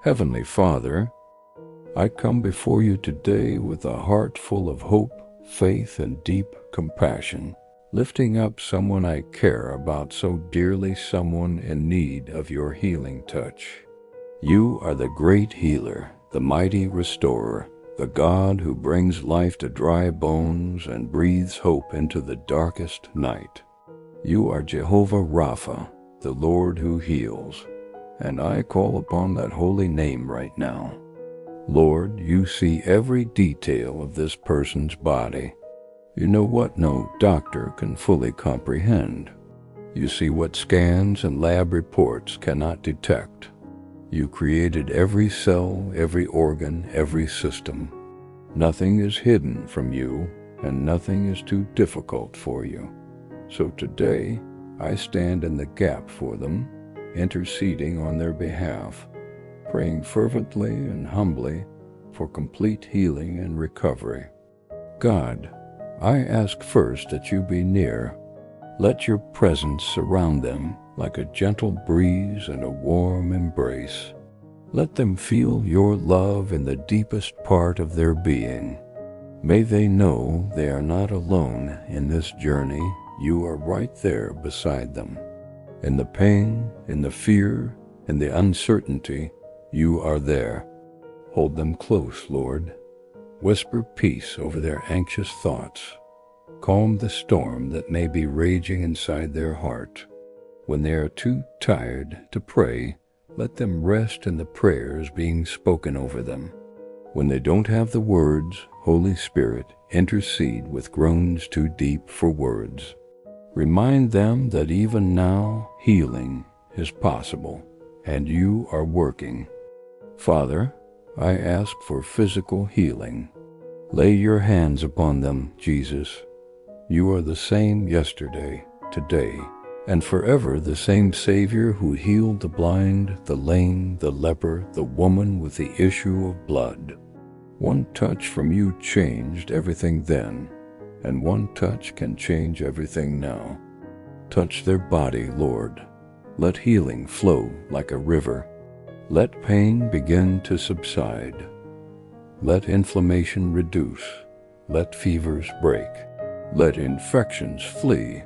Heavenly Father, I come before you today with a heart full of hope, faith, and deep compassion, lifting up someone I care about so dearly, someone in need of your healing touch. You are the great healer, the mighty restorer, the God who brings life to dry bones and breathes hope into the darkest night. You are Jehovah Rapha, the Lord who heals, and I call upon that holy name right now. Lord, you see every detail of this person's body. You know what no doctor can fully comprehend. You see what scans and lab reports cannot detect. You created every cell, every organ, every system. Nothing is hidden from you, and nothing is too difficult for you. So today, I stand in the gap for them, interceding on their behalf, praying fervently and humbly for complete healing and recovery. God, I ask first that you be near. Let your presence surround them like a gentle breeze and a warm embrace. Let them feel your love in the deepest part of their being. May they know they are not alone in this journey. You are right there beside them. In the pain, in the fear, in the uncertainty, you are there. Hold them close, Lord. Whisper peace over their anxious thoughts. Calm the storm that may be raging inside their heart. When they are too tired to pray, let them rest in the prayers being spoken over them. When they don't have the words, Holy Spirit, intercede with groans too deep for words. Remind them that even now, healing is possible, and you are working. Father, I ask for physical healing. Lay your hands upon them, Jesus. You are the same yesterday, today, and forever the same Savior who healed the blind, the lame, the leper, the woman with the issue of blood. One touch from you changed everything then, and one touch can change everything now. Touch their body, Lord. Let healing flow like a river. Let pain begin to subside. Let inflammation reduce. Let fevers break. Let infections flee.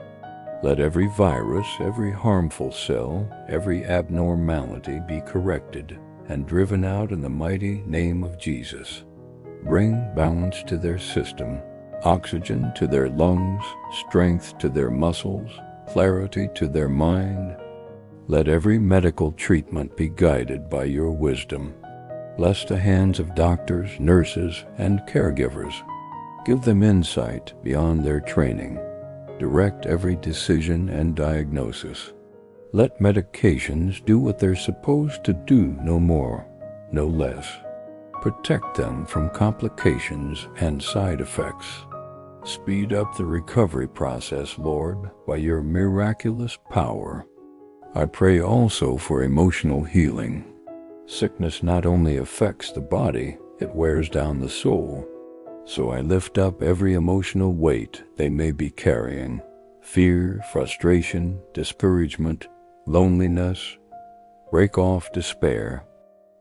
Let every virus, every harmful cell, every abnormality be corrected and driven out in the mighty name of Jesus. Bring balance to their system, oxygen to their lungs, strength to their muscles, clarity to their mind. Let every medical treatment be guided by your wisdom. Bless the hands of doctors, nurses, and caregivers. Give them insight beyond their training. Direct every decision and diagnosis. Let medications do what they're supposed to do, no more, no less. Protect them from complications and side effects. Speed up the recovery process, Lord, by your miraculous power. I pray also for emotional healing. Sickness not only affects the body, it wears down the soul. So I lift up every emotional weight they may be carrying. Fear, frustration, discouragement, loneliness. Break off despair.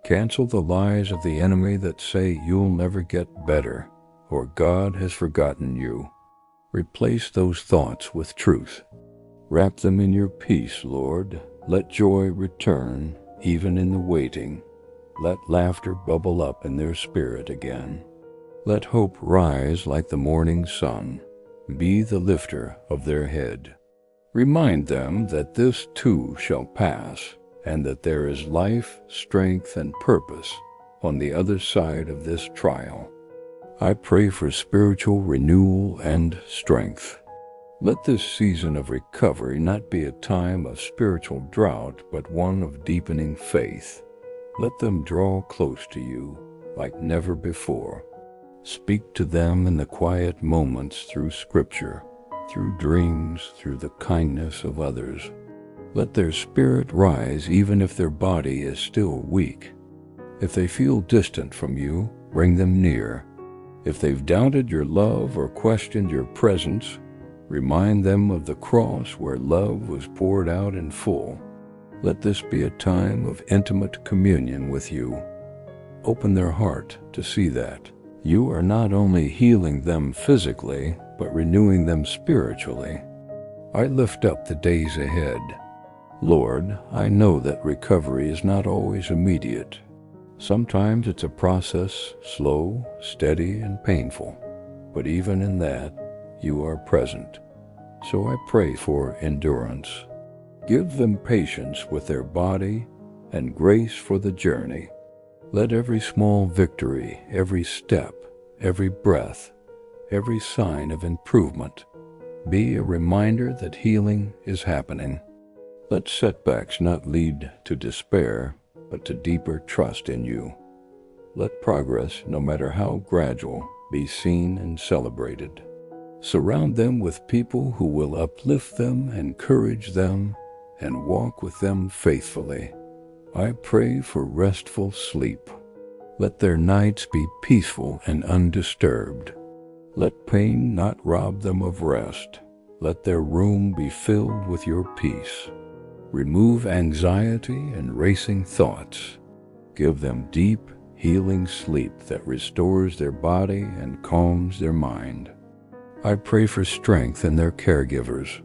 Cancel the lies of the enemy that say you'll never get better, or God has forgotten you. Replace those thoughts with truth. Wrap them in your peace, Lord. Let joy return, even in the waiting. Let laughter bubble up in their spirit again. Let hope rise like the morning sun. Be the lifter of their head. Remind them that this too shall pass, and that there is life, strength, and purpose on the other side of this trial. I pray for spiritual renewal and strength. Let this season of recovery not be a time of spiritual drought, but one of deepening faith. Let them draw close to you like never before. Speak to them in the quiet moments through Scripture, through dreams, through the kindness of others. Let their spirit rise even if their body is still weak. If they feel distant from you, bring them near. If they've doubted your love or questioned your presence, remind them of the cross where love was poured out in full. Let this be a time of intimate communion with you. Open their heart to see that you are not only healing them physically, but renewing them spiritually. I lift up the days ahead. Lord, I know that recovery is not always immediate. Sometimes it's a process, slow, steady, and painful. But even in that, you are present. So I pray for endurance. Give them patience with their body and grace for the journey. Let every small victory, every step, every breath, every sign of improvement be a reminder that healing is happening. Let setbacks not lead to despair, but to deeper trust in you. Let progress, no matter how gradual, be seen and celebrated. Surround them with people who will uplift them, encourage them, and walk with them faithfully. I pray for restful sleep. Let their nights be peaceful and undisturbed. Let pain not rob them of rest. Let their room be filled with your peace. Remove anxiety and racing thoughts. Give them deep, healing sleep that restores their body and calms their mind. I pray for strength in their caregivers,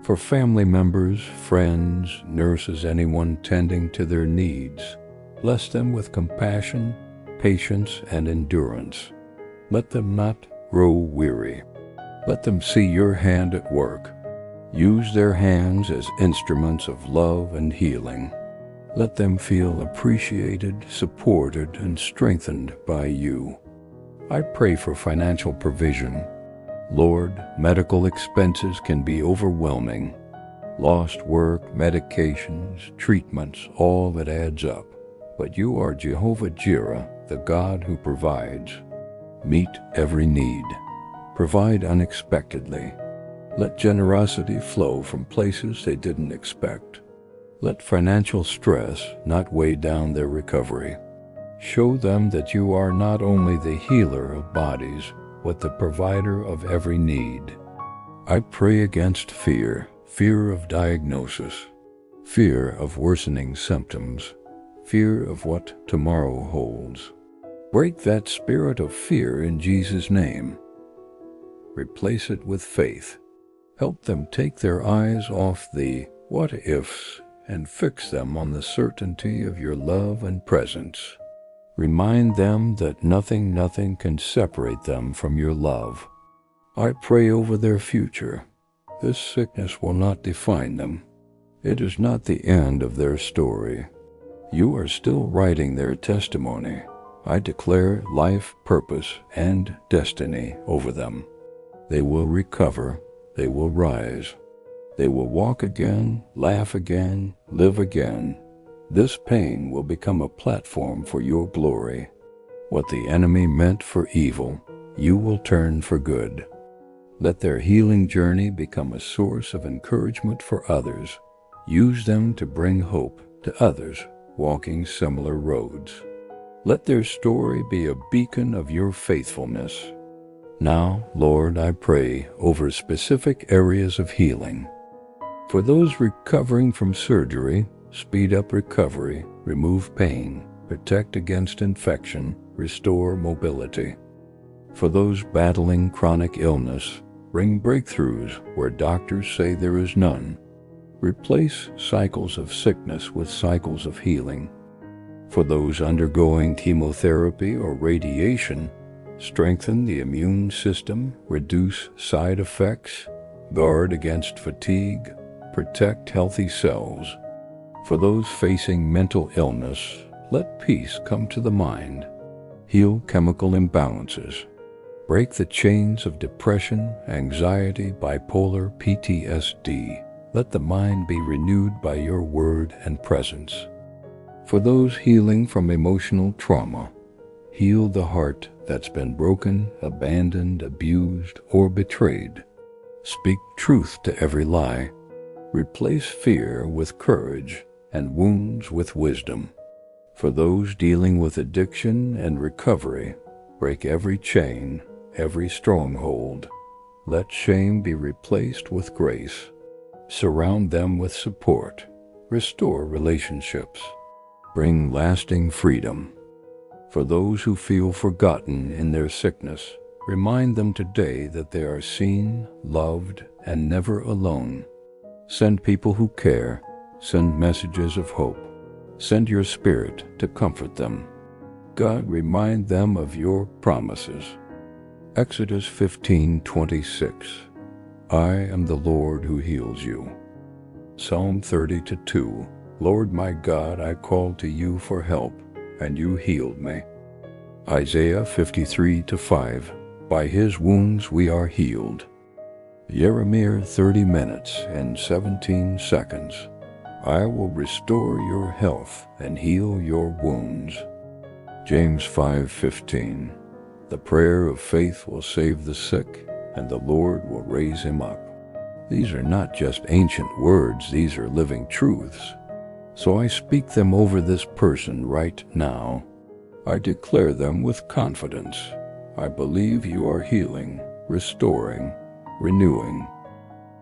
for family members, friends, nurses, anyone tending to their needs. Bless them with compassion, patience, and endurance. Let them not grow weary. Let them see your hand at work. Use their hands as instruments of love and healing. Let them feel appreciated, supported, and strengthened by you. I pray for financial provision. Lord, medical expenses can be overwhelming. Lost work, medications, treatments, all that adds up. But you are Jehovah Jireh, the God who provides. Meet every need. Provide unexpectedly. Let generosity flow from places they didn't expect. Let financial stress not weigh down their recovery. Show them that you are not only the healer of bodies, but the provider of every need. I pray against fear of diagnosis, fear of worsening symptoms, fear of what tomorrow holds. Break that spirit of fear in Jesus' name. Replace it with faith. Help them take their eyes off the what-ifs and fix them on the certainty of your love and presence. Remind them that nothing can separate them from your love. I pray over their future. This sickness will not define them. It is not the end of their story. You are still writing their testimony. I declare life, purpose, and destiny over them. They will recover. They will rise. They will walk again, laugh again, live again. This pain will become a platform for your glory. What the enemy meant for evil, you will turn for good. Let their healing journey become a source of encouragement for others. Use them to bring hope to others walking similar roads. Let their story be a beacon of your faithfulness. Now, Lord, I pray over specific areas of healing. For those recovering from surgery, speed up recovery, remove pain, protect against infection, restore mobility. For those battling chronic illness, bring breakthroughs where doctors say there is none. Replace cycles of sickness with cycles of healing. For those undergoing chemotherapy or radiation, strengthen the immune system, reduce side effects, guard against fatigue, protect healthy cells. For those facing mental illness, let peace come to the mind. Heal chemical imbalances. Break the chains of depression, anxiety, bipolar, PTSD. Let the mind be renewed by your word and presence. For those healing from emotional trauma, heal the heart that's been broken, abandoned, abused, or betrayed. Speak truth to every lie. Replace fear with courage and wounds with wisdom. For those dealing with addiction and recovery, break every chain, every stronghold. Let shame be replaced with grace. Surround them with support. Restore relationships. Bring lasting freedom. For those who feel forgotten in their sickness, remind them today that they are seen, loved, and never alone. Send people who care. Send messages of hope. Send your Spirit to comfort them. God, remind them of your promises. Exodus 15:26. I am the Lord who heals you. Psalm 30:2. Lord my God, I called to you for help, and you healed me. Isaiah 53:5. By his wounds we are healed. Jeremiah 30 minutes and 17 seconds. I will restore your health and heal your wounds. James 5:15. The prayer of faith will save the sick, and the Lord will raise him up. These are not just ancient words, these are living truths. So I speak them over this person right now. I declare them with confidence. I believe you are healing, restoring, renewing.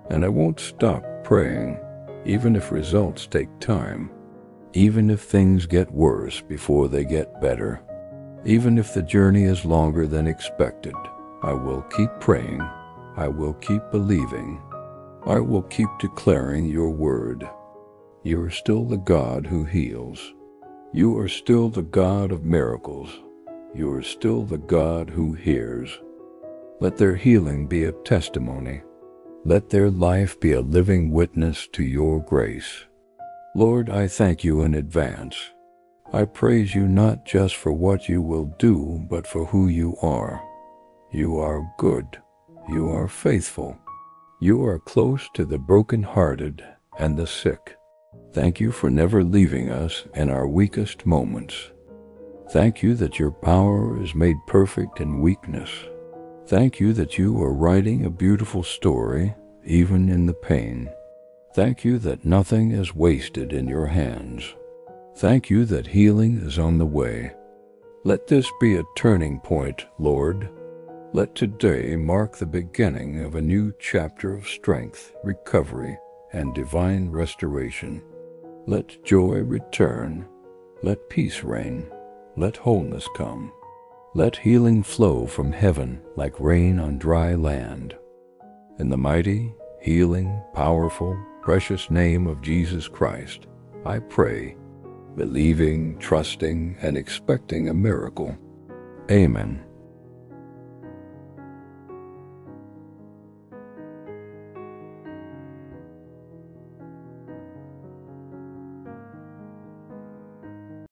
And I won't stop praying, even if results take time, even if things get worse before they get better, even if the journey is longer than expected. I will keep praying. I will keep believing. I will keep declaring your word. You are still the God who heals. You are still the God of miracles. You are still the God who hears. Let their healing be a testimony. Let their life be a living witness to your grace. Lord, I thank you in advance. I praise you not just for what you will do, but for who you are. You are good. You are faithful. You are close to the brokenhearted and the sick. Thank you for never leaving us in our weakest moments. Thank you that your power is made perfect in weakness. Thank you that you are writing a beautiful story, even in the pain. Thank you that nothing is wasted in your hands. Thank you that healing is on the way. Let this be a turning point, Lord. Let today mark the beginning of a new chapter of strength, recovery, and divine restoration. Let joy return. Let peace reign. Let wholeness come. Let healing flow from heaven like rain on dry land. In the mighty, healing, powerful, precious name of Jesus Christ, I pray, believing, trusting, and expecting a miracle. Amen.